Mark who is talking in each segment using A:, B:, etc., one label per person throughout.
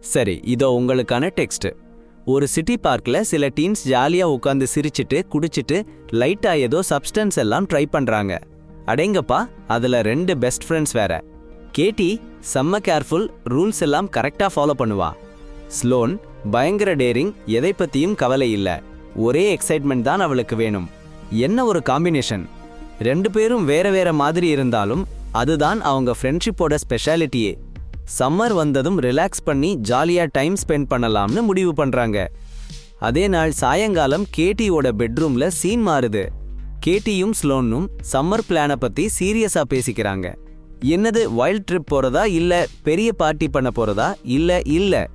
A: சரி, இதோ உங்களுக்கான டெக்ஸ்ட். ஒரு சிட்டி பார்க்ல சில டீன்ஸ் ஜாலியா உட்காந்து சிரிச்சிட்டு குடிச்சிட்டு லைட்டா ஏதோ சப்ஸ்டன்ஸ் எல்லாம் ட்ரை பண்றாங்க. அடேங்கப்பா, அதுல 2 பெஸ்ட் ஃப்ரெண்ட்ஸ் வேற. கேட்டி செம்ம கேர்ஃபுல், ரூல்ஸ் எல்லாம் கரெக்டா ஃபாலோ பண்ணுவா. ஸ்லோன் பயங்கர டேரிங், எதை பத்தியும் கவலை இல்ல, ஒரே எக்ஸைட்மெண்ட் தான் அவளுக்கு வேணும். என்ன ஒரு காம்பினேஷன்! 2 பேரும் வேற வேற மாதிரி இருந்தாலும் அதுதான் அவங்க ஃப்ரெண்ட்ஷிப்போட ஸ்பெஷாலிட்டியே. சம்மர் வந்ததும் ரிலாக்ஸ் பண்ணி ஜாலியா டைம் ஸ்பெண்ட் பண்ணலாம்னு முடிவு பண்றாங்க. அதே நாள் சாயங்காலம் கேட்டியோட பெட்ரூம்ல சீன் மாறுது. கேட்டியும் ஸ்லோனும் சம்மர் பிளானை பத்தி சீரியஸா பேசிக்கிறாங்க. என்னது, வைல்ட் ட்ரிப் போறதா இல்ல பெரிய பார்ட்டி பண்ண போறதா? இல்ல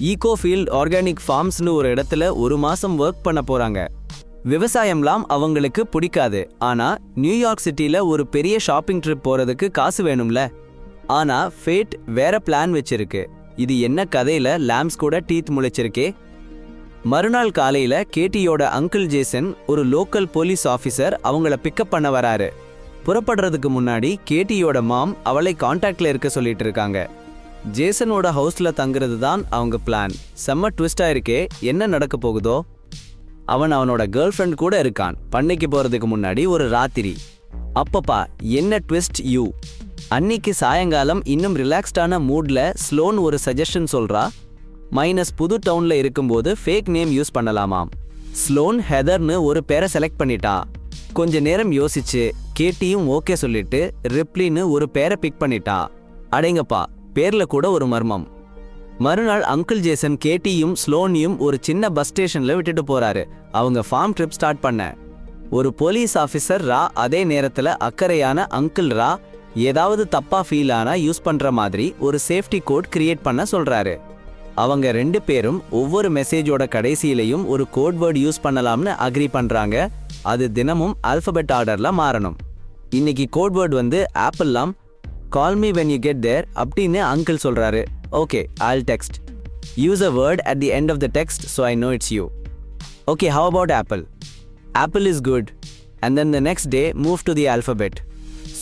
A: ஈகோ ஃபீல்ட் ஆர்கானிக் ஃபார்ம்ஸ்னு ஒரு இடத்துல 1 மாசம் ஒர்க் பண்ண போறாங்க. விவசாயம்லாம் அவங்களுக்கு பிடிக்காது, ஆனா நியூயார்க் சிட்டில ஒரு பெரிய ஷாப்பிங் ட்ரிப் போறதுக்கு காசு வேணும்ல. ஆனா ஃபேட் வேற பிளான் வச்சிருக்கு. இது என்ன கதையில லாம்ஸ் கூட டீத் முளைச்சிருக்கே. மறுநாள் காலையில கேட்டியோட அங்கிள் ஜேசன், ஒரு லோக்கல் போலீஸ் ஆஃபீஸர், அவங்கள பிக்கப் பண்ண வராரு. புறப்படுறதுக்கு முன்னாடி கேட்டியோட மாம் அவளை கான்டாக்ட்ல இருக்க சொல்லிட்டு இருக்காங்க. ஜேசனோட ஹவுஸ்ல தங்குறது தான் அவங்க பிளான். செம்ம ட்விஸ்டா இருக்கே, என்ன நடக்க போகுதோ? அவனோட கேர்ள் ஃப்ரெண்ட் கூட இருக்கான். பண்ணைக்கு போறதுக்கு முன்னாடி ஒரு ராத்திரி. அப்பப்பா, என்ன ட்விஸ்ட் யூ! அன்னிக்கு சாயங்காலம் இன்னும் ரிலாக்ஸ்டான மூட்ல ஸ்லோன் ஒரு சஜஷன் சொல்றா. மைனஸ் புது டவுன்ல இருக்கும்போது ஃபேக் நேம் யூஸ் பண்ணலாமாம். ஸ்லோன் ஹெதர்னு ஒரு பேரை செலக்ட் பண்ணிட்டா. கொஞ்ச நேரம் யோசிச்சு கேட்டியும் ஓகே சொல்லிட்டு ரிப்ளின்னு ஒரு பேரை பிக் பண்ணிட்டா. அடேங்கப்பா, பேர்ல கூட ஒரு மர்மம். மறுநாள் அங்கிள் ஜேசன் கேட்டியும் ஸ்லோனையும் ஒரு சின்ன பஸ் ஸ்டேஷன்ல விட்டுட்டு போறாரு. அவங்க ஃபார்ம் ட்ரிப் ஸ்டார்ட் பண்ண. ஒரு போலீஸ் ஆஃபீஸர் ரா அதே நேரத்துல அக்கறையான அங்கிள் ரா ஏதாவது தப்பா ஃபீல் ஆனா யூஸ் பண்ற மாதிரி ஒரு சேஃப்டி கோட் கிரியேட் பண்ண சொல்றாரு. அவங்க 2 பேரும் ஒவ்வொரு மெசேஜோட கடைசியிலையும் ஒரு கோட் வேர்ட் யூஸ் பண்ணலாம்னு அக்ரி பண்றாங்க. அது தினமும் ஆல்பபெட் ஆர்டர்ல மாறணும். இன்னைக்கு கோட் வேர்ட் வந்து ஆப்பிள்லாம். Call me when you get there அப்படின்னு அங்கிள் சொல்றாரு. Okay, I'll text. Use a word at the end of the text so I know it's you. Okay, how about apple? Apple is good. And then the next day move to the alphabet.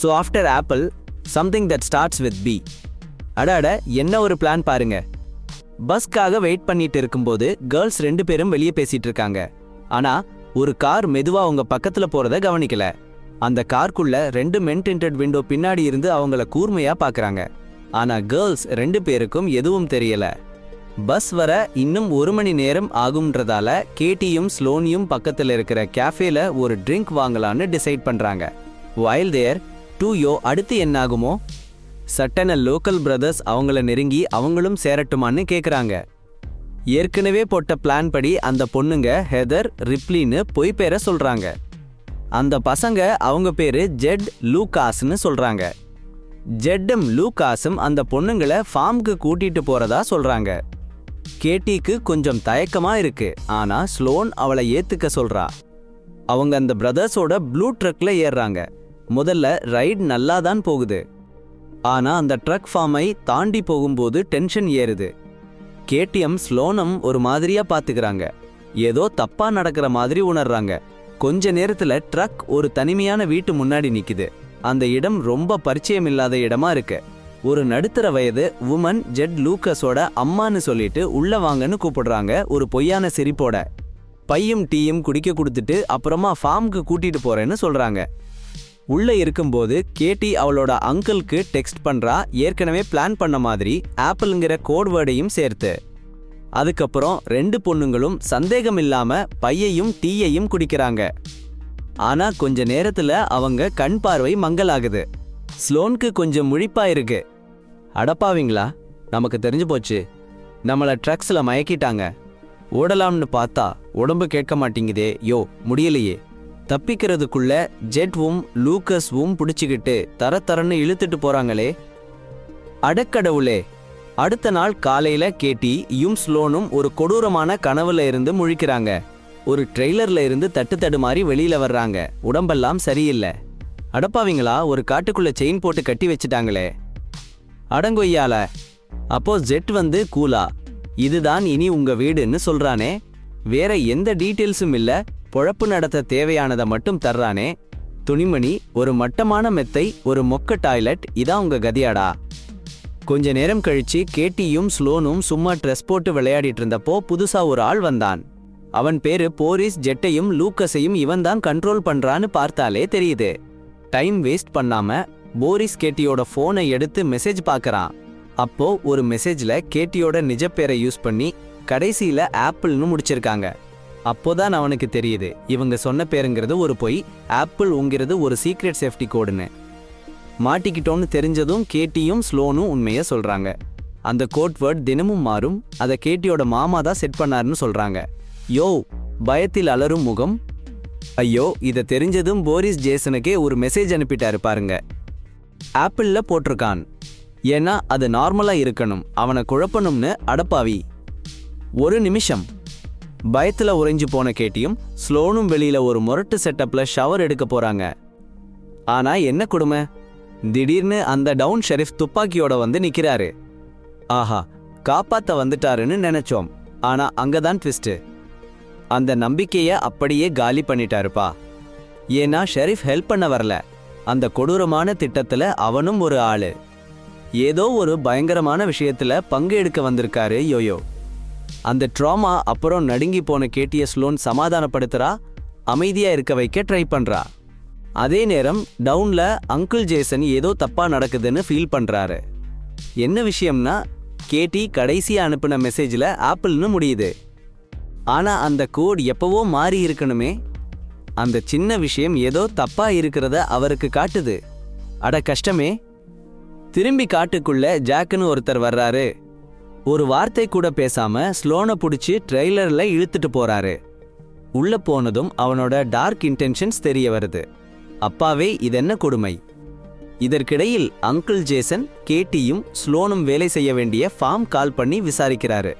A: So after apple, something that starts with B. அட என்ன ஒரு plan பாருங்க. பஸ்க்காக wait பண்ணிட்டு இருக்கும்போது girls 2 பேரும் வெளியே பேசிட்டு இருக்காங்க. ஆனா ஒரு கார் மெதுவா அவங்க பக்கத்துல போறத கவனிக்கல. அந்த கார்க்குள்ள 2 மென் டிண்டட் விண்டோ பின்னாடி இருந்து அவங்கள கூர்மையா பாக்குறாங்க. ஆனா கேர்ள்ஸ் 2 பேருக்கும் எதுவும் தெரியல. பஸ் வர இன்னும் 1 மணி நேரம் ஆகும்ன்றதால கேட்டியும் ஸ்லோனியும் பக்கத்துல இருக்கிற கேஃபேல ஒரு ட்ரிங்க் வாங்கலான்னு டிசைட் பண்றாங்க. while there டூயோ அடுத்து என்ன ஆகுமோ? சட்டன லோக்கல் பிரதர்ஸ் அவங்கள நெருங்கி அவங்களும் சேரட்டுமான்னு கேக்குறாங்க. ஏற்கனவே போட்ட பிளான் படி அந்த பொண்ணுங்க ஹெதர், ரிப்ளின்னு பொய் பேரை சொல்றாங்க. அந்த பசங்க அவங்க பேரு ஜெட், லூகாஸ்னு சொல்றாங்க. ஜெட்டும் லூகாஸும் அந்த பொண்ணுங்களை ஃபார்முக்கு கூட்டிட்டு போறதா சொல்றாங்க. கேட்டிக்கு கொஞ்சம் தயக்கமா இருக்கு, ஆனா ஸ்லோன் அவளை ஏத்துக்க சொல்றா. அவங்க அந்த பிரதர்ஸோட ப்ளூ ட்ரக்ல ஏறுறாங்க. முதல்ல ரைட் நல்லா தான் போகுது, ஆனா அந்த ட்ரக் ஃபார்மை தாண்டி போகும்போது டென்ஷன் ஏறுது. கேட்டியும் ஸ்லோனும் ஒரு மாதிரியா பாத்துக்கிறாங்க. ஏதோ தப்பா நடக்கிற மாதிரி உணர்றாங்க. கொஞ்ச நேரத்துல ட்ரக் ஒரு தனிமையான வீட்டு முன்னாடி நிக்குது. அந்த இடம் ரொம்ப பரிச்சயம் இல்லாத இடமா இருக்கு. ஒரு நடுத்தர வயது உமன் ஜெட் லூகஸோட அம்மான்னு சொல்லிட்டு உள்ள வாங்கன்னு கூப்பிடுறாங்க, ஒரு பொய்யான சிரிப்போட. பையும் டீயும் குடிக்க கொடுத்துட்டு அப்புறமா ஃபார்முக்கு கூட்டிட்டு போறேன்னு சொல்றாங்க. உள்ள இருக்கும்போது கேட்டி அவளோட அங்கிளுக்கு டெக்ஸ்ட் பண்றா, ஏற்கனவே பிளான் பண்ண மாதிரி ஆப்பிள்ங்கிற கோட் வேர்டையும் சேர்த்து. அதுக்கப்புறம் 2 பொண்ணுங்களும் சந்தேகம் இல்லாம பையையும் டீயையும் குடிக்கிறாங்க. ஆனா கொஞ்ச நேரத்துல அவங்க கண் பார்வை மங்கலாகுது. ஸ்லோனுக்கு கொஞ்சம் முழிப்பா இருக்கு. அடப்பாவீங்களா, நமக்கு தெரிஞ்சு போச்சு, நம்மள ட்ரக்ஸ்ல மயக்கிட்டாங்க. ஓடலாம்னு பார்த்தா உடம்பு கேட்க மாட்டேங்குதே, யோ முடியலையே. தப்பிக்கிறதுக்குள்ள ஜெட்வும் லூகஸ்வும் பிடிச்சிக்கிட்டு தரன்னு இழுத்துட்டு போறாங்களே. அடக்கடவுளே! அடுத்த நாள் காலையில கேட்டியும் ஸ்லோனும் ஒரு கொடூரமான கனவுல இருந்து முழிக்கிறாங்க. ஒரு ட்ரெய்லர்ல இருந்து தட்டு மாதிரி வெளியில வர்றாங்க. உடம்பெல்லாம் சரியில்லை. அடப்பாவீங்களா, ஒரு காட்டுக்குள்ள செயின் போட்டு கட்டி வச்சுட்டாங்களே. அடங்கொய்யால. அப்போ ஜெட் வந்து கூலா, இதுதான் இனி உங்க வீடுன்னு சொல்றானே. வேற எந்த டீட்டெயில்ஸும் இல்ல, பொழப்பு நடத்த தேவையானதை மட்டும் தர்றானே. துணிமணி, ஒரு மட்டமான மெத்தை, ஒரு மொக்க டாய்லெட், இதான் உங்க கதியாடா? கொஞ்ச நேரம் கழிச்சு கேட்டியும் ஸ்லோனும் சும்மா ட்ரெஸ் போட்டு விளையாடிட்டு இருந்தப்போ புதுசா ஒரு ஆள் வந்தான். அவன் பேரு போரிஸ். ஜெட்டையும் லூக்கஸையும் இவன் தான் கண்ட்ரோல் பண்றான்னு பார்த்தாலே தெரியுது. டைம் வேஸ்ட் பண்ணாம போரிஸ் கேட்டியோட போனை எடுத்து மெசேஜ் பார்க்கறான். அப்போ ஒரு மெசேஜ்ல கேட்டியோட நிஜ பேரை யூஸ் பண்ணி கடைசியில ஆப்பிள்னு முடிச்சிருக்காங்க. அப்போதான் அவனுக்கு தெரியுது இவங்க சொன்ன பேருங்கிறது ஒரு பொய், ஆப்பிள் உங்கிறது ஒரு சீக்ரெட் சேஃப்டி கோடுன்னு. மாட்டிக்கிட்டோன்னு தெரிஞ்சதும் கேட்டியும் ஸ்லோனும் உண்மையை சொல்றாங்க. அந்த கோட் வேர்ட் தினமும் மாறும், அதை கேட்டியோட மாமா தான் செட் பண்ணாருன்னு சொல்றாங்க. யோ, பயத்தில் அலரும் முகம். ஐயோ, இதை தெரிஞ்சதும் போரிஸ் ஜேசனுக்கே ஒரு மெசேஜ் அனுப்பிட்டாரு பாருங்க. ஆப்பிள்ல போட்டிருக்கான், ஏன்னா அது நார்மலா இருக்கணும், அவனை குழப்பணும்னு. அடப்பாவி. ஒரு நிமிஷம். பயத்துல உறைஞ்சு போன கேட்டியும் ஸ்லோனும் வெளியில ஒரு முரட்டு செட்டப்ல ஷவர் எடுக்க போறாங்க. ஆனா என்ன கொடுமை, திடீர்னு அந்த டவுன் ஷெரிஃப் துப்பாக்கியோட வந்து நிக்கிறாரு. ஆஹா, காப்பாத்த வந்துட்டாருன்னு நினைச்சோம். ஆனா அங்கதான் ட்விஸ்ட். அந்த நம்பிக்கைய அப்படியே காலி பண்ணிட்டாருப்பா. ஏன்னா ஷெரிஃப் ஹெல்ப் பண்ண வரல, அந்த கொடூரமான திட்டத்துல அவனும் ஒரு ஆளு. ஏதோ ஒரு பயங்கரமான விஷயத்துல பங்கு எடுக்க வந்திருக்காரு யோயோ. அந்த ட்ராமா அப்புறம் நடுங்கி போன கேட்டிய ஸ்லோன் சமாதானப்படுத்துறா, அமைதியா இருக்க வைக்க ட்ரை பண்றா. அதே நேரம் டவுன்ல அங்கிள் ஜேசன் ஏதோ தப்பா நடக்குதுன்னு ஃபீல் பண்றாரு. என்ன விஷயம்னா, கேட்டி கடைசியா அனுப்பின மெசேஜ்ல ஆப்பிள்னு முடியுது. ஆனா அந்த கோட் எப்பவோ மாறி இருக்கணுமே. அந்த சின்ன விஷயம் ஏதோ தப்பா இருக்கிறத அவருக்கு காட்டுது. அட கஷ்டமே. திரும்பி காட்டுக்குள்ள ஜாக்குன்னு ஒருத்தர் வர்றாரு. ஒரு வார்த்தை கூட பேசாம ஸ்லோனை பிடிச்சி ட்ரெய்லர்ல இழுத்துட்டு போறாரு. உள்ள போனதும் அவனோட டார்க் இன்டென்ஷன்ஸ் தெரிய வருது. அப்பாவே, இதென்ன கொடுமை. இதற்கிடையில் அங்கிள் ஜேசன் கேட்டியும் ஸ்லோனும் வேலை செய்ய வேண்டிய ஃபார்ம் கால் பண்ணி விசாரிக்கிறாரு.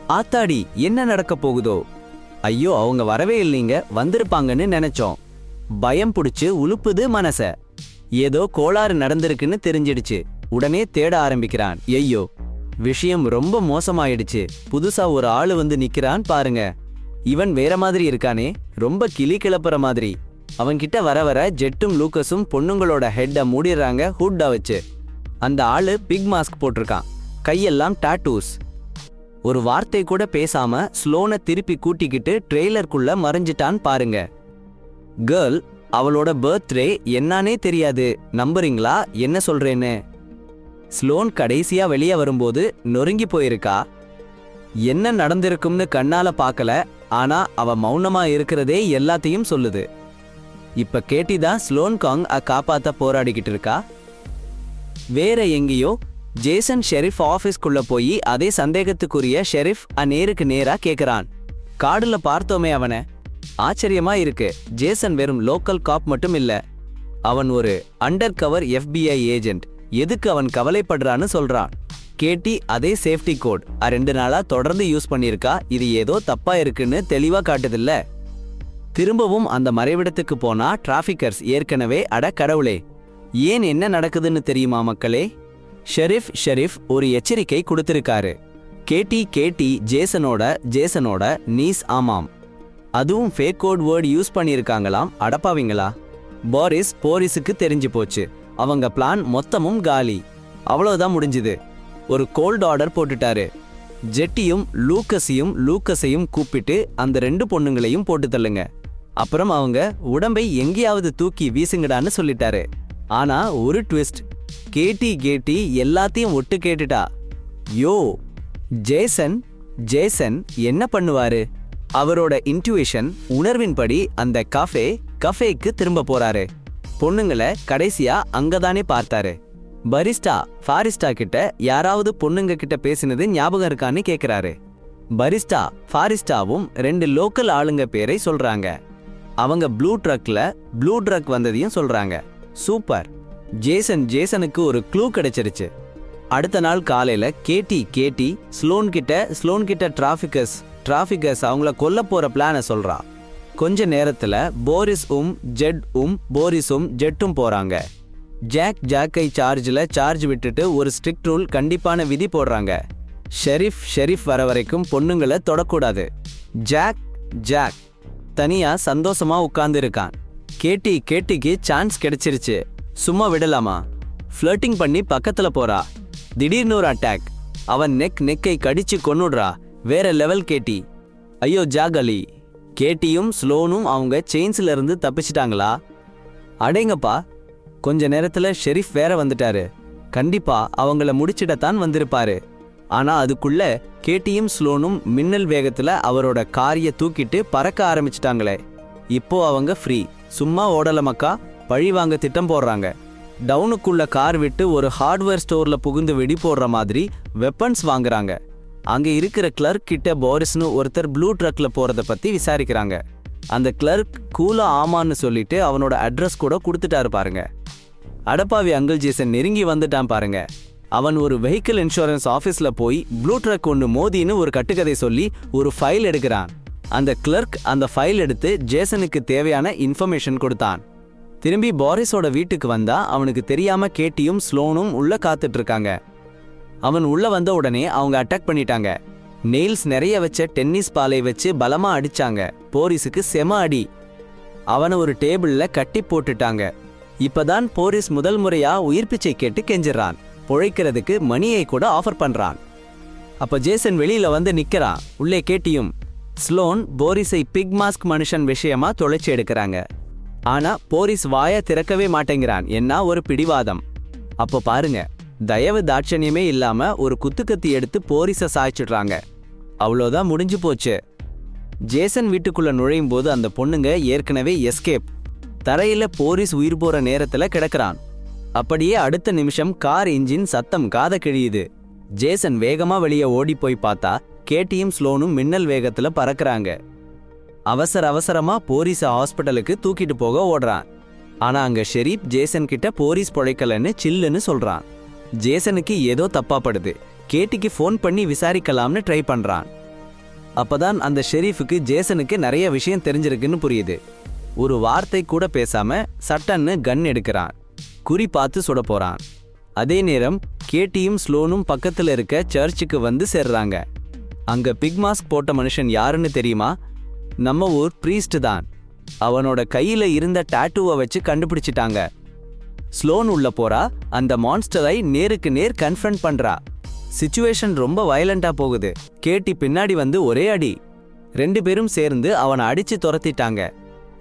A: ஆத்தாடி, என்ன நடக்க போகுதோ. ஐயோ, அவங்க வரவே இல்லைங்க, வந்திருப்பாங்கன்னு நினைச்சோம். பயம் பிடிச்சு உலுப்புது மனச. ஏதோ கோளாறு நடந்திருக்குன்னு தெரிஞ்சிடுச்சு. உடனே தேட ஆரம்பிக்கிறான். ஐயோ, விஷயம் ரொம்ப மோசமாயிடுச்சு. புதுசா ஒரு ஆளு வந்து நிக்கிறான் பாருங்க. இவன் வேற மாதிரி இருக்கானே, ரொம்ப கிளி கிளப்புற மாதிரி. அவன்கிட்ட வர வர ஜெட்டும் லூக்கஸும் பொண்ணுங்களோட ஹெட்டை மூடிடுறாங்க ஹூட்டா வச்சு. அந்த ஆளு பிக் மாஸ்க் போட்டிருக்கான், கையெல்லாம் டாட்டூஸ். ஒரு வார்த்தை கூட பேசாம ஸ்லோனை திருப்பி கூட்டிக்கிட்டு ட்ரெய்லருக்குள்ள மறைஞ்சிட்டான் பாருங்க. கேர்ள், அவளோட பர்த்டே என்னானே தெரியாது, நம்புறீங்களா என்ன சொல்றேன்னு? ஸ்லோன் கடைசியா வெளியே வரும்போது நொறுங்கி போயிருக்கா. என்ன நடந்திருக்கும்னு கண்ணால பார்க்கல, ஆனா அவ மௌனமா இருக்கிறதே எல்லாத்தையும் சொல்லுது. இப்ப கேட்டிதான் ஸ்லோன் காங் காப்பாத்த போராடிக்கிட்டு இருக்கா. வேற எங்கேயோ ஜேசன் ஷெரிஃப் ஆபீஸ்க்குள்ள போய் அதே சந்தேகத்துக்குரிய ஷெரிஃப் நேருக்கு நேரா கேக்குறான். காடுல பார்த்தோமே அவனை. ஆச்சரியமா இருக்கு, ஜேசன் வெறும் லோக்கல் காப் மட்டும் இல்ல, அவன் ஒரு அண்டர் கவர் FBI ஏஜென்ட். எதுக்கு அவன் கவலைப்படுறான்னு சொல்றான். கேட்டி அதே சேஃப்டி கோட் 2 நாளா தொடர்ந்து யூஸ் பண்ணியிருக்கா. இது ஏதோ தப்பா இருக்குன்னு தெளிவா காட்டுதில்ல. திரும்பவும் அந்த மறைவிடத்துக்கு போனா டிராஃபிக்கர்ஸ் ஏற்கனவே அட கடவுளே, ஏன் என்ன நடக்குதுன்னு தெரியுமா மக்களே? ஷெரிஃப் ஒரு எச்சரிக்கை கொடுத்திருக்காரு. கேட்டி ஜேசனோட நீஸ். ஆமாம், அதுவும் ஃபேக் கோட் வேர்டு யூஸ் பண்ணியிருக்காங்களாம். அடப்பாவீங்களா. போரிஸுக்கு தெரிஞ்சு போச்சு. அவங்க பிளான் மொத்தமும் காலி. அவ்வளவுதான் முடிஞ்சுது. ஒரு கோல்ட் ஆர்டர் போட்டுட்டாரு. ஜெட்டியும் லூக்கஸையும் கூப்பிட்டு அந்த 2 பொண்ணுங்களையும் போட்டு தள்ளுங்க. அப்புறம் அவங்க உடம்பை எங்கேயாவது தூக்கி வீசுங்கடான்னு சொல்லிட்டாரு. ஆனா ஒரு ட்விஸ்ட். கேட்டி எல்லாத்தையும் ஒட்டு கேட்டுட்டா. யோ, ஜேசன் என்ன பண்ணுவாரு? அவரோட இன்ட்யூஷன் உணர்வின்படி அந்த கஃபேக்கு திரும்ப போறாரு. பொண்ணுங்களை கடைசியா அங்கதானே பார்த்தாரு. ஃபாரிஸ்டா கிட்ட யாராவது பொண்ணுங்க கிட்ட பேசினது ஞாபகம் இருக்கான்னு கேக்குறாரு. ஃபாரிஸ்டாவும் 2 லோக்கல் ஆளுங்க பேரை சொல்றாங்க. அவங்க ப்ளூ ட்ரக் வந்ததையும் சொல்றாங்க. சூப்பர். ஜேசனுக்கு ஒரு க்ளூ கிடைச்சிருச்சு. அடுத்த நாள் காலையில கேட்டி ஸ்லோன் கிட்ட டிராஃபிக்கர்ஸ் அவங்கள கொல்ல போற பிளான சொல்றா. கொஞ்ச நேரத்துல போரிஸும் ஜெட்டும் போறாங்க. ஜாக்கை சார்ஜ் விட்டுட்டு ஒரு ஸ்ட்ரிக்ட் ரூல், கண்டிப்பான விதி போடுறாங்க. ஷெரிஃப் வர வரைக்கும் பொண்ணுங்களை தொடக்கூடாது. ஜாக் தனியா சந்தோஷமா உட்கார்ந்து இருக்கான். கேட்டிக்கு சான்ஸ் கிடைச்சிருச்சு. சும்மா விடலாமா? ஃப்ளர்ட்டிங் பண்ணி பக்கத்துல போறா. திடீர்னு ஒரு அட்டாக். அவன் நெக்கை கடிச்சு கொன்னுடுறா. வேற லெவல் கேட்டி. ஐயோ ஜாகலி. கேட்டியும் ஸ்லோனும் அவங்க செயின்ஸ்ல இருந்து தப்பிச்சிட்டாங்களா? அடேங்கப்பா, கொஞ்ச நேரத்துல ஷெரீஃப் வேற வந்துட்டாரு. கண்டிப்பா அவங்கள முடிச்சிடத்தான் வந்திருப்பாரு. ஆனா அதுக்குள்ள கேட்டியும் ஸ்லோனும் மின்னல் வேகத்துல அவரோட காரிய தூக்கிட்டு பறக்க ஆரம்பிச்சிட்டாங்களே. இப்போ அவங்க ஃப்ரீ. சும்மா ஓடல மக்கா, பழி வாங்க திட்டம் போடுறாங்க. டவுனுக்குள்ள கார் விட்டு ஒரு ஹார்ட்வேர் ஸ்டோர்ல புகுந்து வெடி போடுற மாதிரி வெப்பன்ஸ் வாங்குறாங்க. அங்க இருக்கிற கிளர்க் கிட்ட போரிஸ்னு ஒருத்தர் ப்ளூ ட்ரக்ல போறத பத்தி விசாரிக்கிறாங்க. அந்த கிளர்க் கூலா ஆமான்னு சொல்லிட்டு அவனோட அட்ரஸ் கூட கொடுத்துட்டாரு பாருங்க. அடப்பாவி அங்கிள் ஜேசன் நெருங்கி வந்துட்டான் பாருங்க. அவன் ஒரு வெஹிக்கிள் இன்சூரன்ஸ் ஆஃபீஸ்ல போய் ப்ளூ ட்ரக் ஒன்று மோதின்னு ஒரு கட்டுக்கதை சொல்லி ஒரு ஃபைல் எடுக்கிறான். அந்த கிளர்க் அந்த ஃபைல் எடுத்து ஜேசனுக்கு தேவையான இன்ஃபர்மேஷன் கொடுத்தான். திரும்பி போரிஸோட வீட்டுக்கு வந்தா அவனுக்கு தெரியாம கேட்டியும் ஸ்லோனும் உள்ள காத்துட்டு இருக்காங்க. அவன் உள்ள வந்த உடனே அவங்க அட்டாக் பண்ணிட்டாங்க. நெயில்ஸ் நிறைய வச்ச டென்னிஸ் பாலை வச்சு பலமா அடிச்சாங்க. போரிஸுக்கு செம அடி. அவனை ஒரு டேபிள்ல கட்டி போட்டுட்டாங்க. இப்பதான் போரிஸ் முதல் முறையா உயிர் பிச்சை கேட்டு கெஞ்சிறான். பொழைக்கிறதுக்கு மணியை கூட ஆஃபர் பண்றான். அப்ப ஜேசன் வெளியில வந்து நிக்கிறான். உள்ளே கேட்டியும் ஸ்லோன் போரிஸை பிக் மாஸ்க் மனுஷன் விஷயமா தொலைச்சி எடுக்கிறாங்க. ஆனா போரிஸ் வாய திறக்கவே மாட்டேங்கிறான். என்ன ஒரு பிடிவாதம். அப்போ பாருங்க, தயவு தாட்சணியமே இல்லாம ஒரு குத்துக்கத்தி எடுத்து போரிஸை சாய்ச்சிடுறாங்க. அவ்வளோதான், முடிஞ்சு போச்சு. ஜேசன் வீட்டுக்குள்ள நுழையும் போது அந்த பொண்ணுங்க ஏற்கனவே எஸ்கேப். தரையில போரிஸ் உயிர் போற நேரத்துல கிடக்கிறான். அப்படியே அடுத்த நிமிஷம் கார் இன்ஜின் சத்தம் காத கிழியுது. ஜேசன் வேகமா வெளியே ஓடி போய் பார்த்தா கேட்டியும் ஸ்லோனும் மின்னல் வேகத்துல பறக்குறாங்க. அவசரமா போரிஸை ஹாஸ்பிட்டலுக்கு தூக்கிட்டு போக ஓடுறான். ஆனா அங்க ஷெரீப் ஜேசன் கிட்ட போரிஸ் பொழைக்கலன்னு சில்லுன்னு சொல்றான். ஜேசனுக்கு ஏதோ தப்பாப்படுது. கேட்டிக்கு ஃபோன் பண்ணி விசாரிக்கலாம்னு ட்ரை பண்றான். அப்பதான் அந்த ஷெரீஃபுக்கு ஜேசனுக்கு நிறைய விஷயம் தெரிஞ்சிருக்குன்னு புரியுது. ஒரு வார்த்தை கூட பேசாம சட்டன்னு கன் எடுக்கிறான். குறி பார்த்து சுட போறான். அதே நேரம் கேட்டியும் ஸ்லோனும் பக்கத்துல இருக்க சர்ச்சுக்கு வந்து சேர்றாங்க. அங்க பிக் மாஸ்க் போட்ட மனுஷன் யாருன்னு தெரியுமா? நம்ம ஊர் பிரீஸ்ட் தான். அவனோட கையில இருந்த டாட்டூவை வச்சு கண்டுபிடிச்சிட்டாங்க. ஸ்லோன் உள்ள போறா. அந்த மான்ஸ்டரை நேருக்கு நேர் கன்ஃபரண்ட் பண்றா. சிச்சுவேஷன் ரொம்ப வயலண்டா போகுது. கேட்டி பின்னாடி வந்து ஒரே அடி. 2 பேரும் சேர்ந்து அவனை அடிச்சு துரத்திட்டாங்க.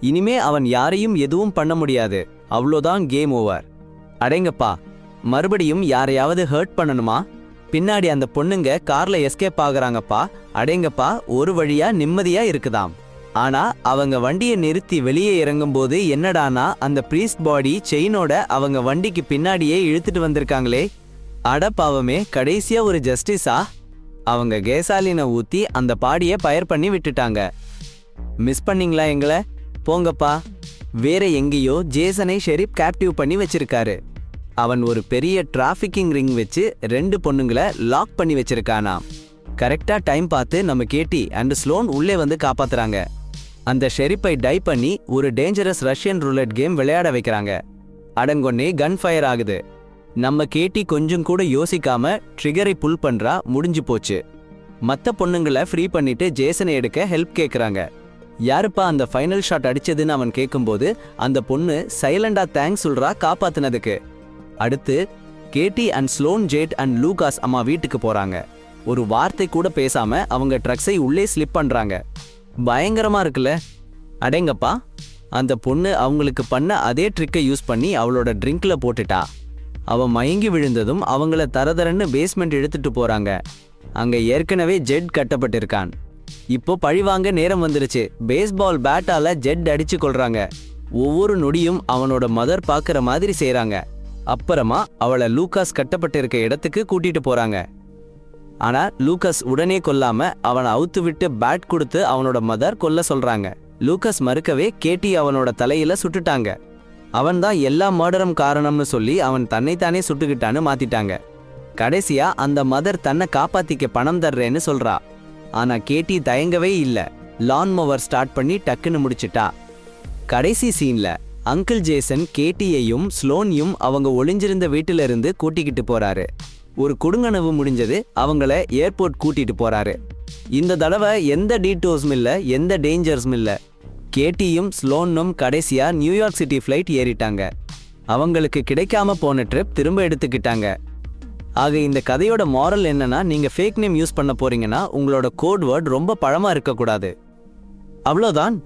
A: இனிமே அவன் யாரையும் எதுவும் பண்ண முடியாது. அவ்வளோதான், கேம் ஓவர். அடேங்கப்பா, மறுபடியும் யாரையாவது ஹர்ட் பண்ணணுமா? பின்னாடி அந்த பொண்ணுங்க கார்ல எஸ்கேப் ஆகுறாங்கப்பா. அடேங்கப்பா, ஒரு வழியா நிம்மதியா இருக்குதாம். ஆனா அவங்க வண்டியை நிறுத்தி வெளியே இறங்கும்போது என்னடானா அந்த பிரீஸ்ட் பாடி செயினோட அவங்க வண்டிக்கு பின்னாடியே இழுத்துட்டு வந்திருக்காங்களே. அடப்பாவமே, கடைசியா ஒரு ஜஸ்டிஸா? அவங்க கேசாலினை ஊத்தி அந்த பாடியை பயர் பண்ணி விட்டுட்டாங்க. மிஸ் பண்ணீங்களா எங்களை? போங்கப்பா. வேற எங்கேயோ ஜேசனை ஷெரீப் கேப்டிவ் பண்ணி வச்சிருக்காரு. அவன் ஒரு பெரிய டிராஃபிக்கிங் ரிங் வச்சு 2 பொண்ணுங்களை லாக் பண்ணி வச்சிருக்கானாம். கரெக்டா டைம் பார்த்து நம்ம கேட்டி அண்ட் ஸ்லோன் உள்ளே வந்து காப்பாத்துறாங்க. அந்த ஷெரீப்பை டை பண்ணி ஒரு டேஞ்சரஸ் ரஷ்யன் ரூலெட் கேம் விளையாட வைக்கிறாங்க. அடங்கொன்னே கன் ஃபயர் ஆகுது. நம்ம கேட்டி கொஞ்சம் கூட யோசிக்காம ட்ரிகரை புல் பண்றா. முடிஞ்சு போச்சு. மற்ற பொண்ணுங்களை ஃப்ரீ பண்ணிட்டு ஜேசனை எடுக்க ஹெல்ப் கேட்குறாங்க. யாருப்பா அந்த ஃபைனல் ஷாட் அடிச்சதுன்னு அவன் கேட்கும்போது அந்த பொண்ணு சைலண்டா தேங்க்ஸ் சொல்றா காப்பாத்துனதுக்கு. அடுத்து Katie and Sloane, Jade and Lucas அம்மா வீட்டுக்கு போறாங்க. ஒரு வார்த்தை கூட பேசாம அவங்க ட்ரக்ஸை உள்ளே ஸ்லிப் பண்றாங்க. பயங்கரமா இருக்குல்ல? அடேங்கப்பா, அந்த பொண்ணு அவங்களுக்கு பண்ண அதே ட்ரிக்கை யூஸ் பண்ணி அவளோட ட்ரிங்க்ல போட்டுட்டா. அவன் மயங்கி விழுந்ததும் அவங்கள தரதரன்னு பேஸ்மெண்ட் எடுத்துட்டு போறாங்க. அங்க ஏற்கனவே ஜெட் கட்டப்பட்டிருக்கான். இப்போ பழிவாங்க நேரம் வந்துருச்சு. பேஸ்பால் பேட்டால ஜெட் அடிச்சு கொள்றாங்க. ஒவ்வொரு நொடியும் அவனோட மதர் பார்க்குற மாதிரி செய்றாங்க. அப்புறமா அவளை லூகாஸ் கட்டப்பட்டிருக்க இடத்துக்கு கூட்டிட்டு போறாங்க. ஆனா லூகாஸ் உடனே கொல்லாம அவனை அவுத்து விட்டு பேட் கொடுத்து அவனோட மதர் கொல்ல சொல்றாங்க. லூகாஸ் மறுக்கவே கேட்டி அவனோட தலையில சுட்டுட்டாங்க. அவன் தான் எல்லா மர்டரும் காரணம்னு சொல்லி அவன் தன்னைத்தானே சுட்டுக்கிட்டான்னு மாத்திட்டாங்க. கடைசியா அந்த மதர் தன்னை காப்பாத்திக்க பணம் தர்றேன்னு சொல்றா. ஆனா கேட்டி தயங்கவே இல்ல. லான் மோவர் ஸ்டார்ட் பண்ணி டக்குன்னு முடிச்சிட்டா. கடைசி சீன்ல அங்கிள் ஜேசன் கேட்டியையும் ஸ்லோனையும் அவங்க ஒளிஞ்சிருந்த வீட்டில இருந்து கூட்டிக்கிட்டு போறாரு. ஒரு கொடுங்கனவு முடிஞ்சது. அவங்கள ஏர்போர்ட் கூட்டிட்டு போறாரு. இந்த தடவை எந்த டீட்டோஸும் இல்ல, எந்த டேஞ்சர்ஸும் இல்ல. கேட்டியும் ஸ்லோனும் கடைசியா நியூயார்க் சிட்டி ஃப்ளைட் ஏறிட்டாங்க. அவங்களுக்கு கிடைக்காம போன ட்ரிப் திரும்ப எடுத்துக்கிட்டாங்க. ஆக இந்த கதையோட மாரல் என்னன்னா, நீங்க ஃபேக் நேம் யூஸ் பண்ண போறீங்கன்னா உங்களோட கோட் வேர்ட் ரொம்ப பழமா இருக்கக்கூடாது. அவ்வளோதான்.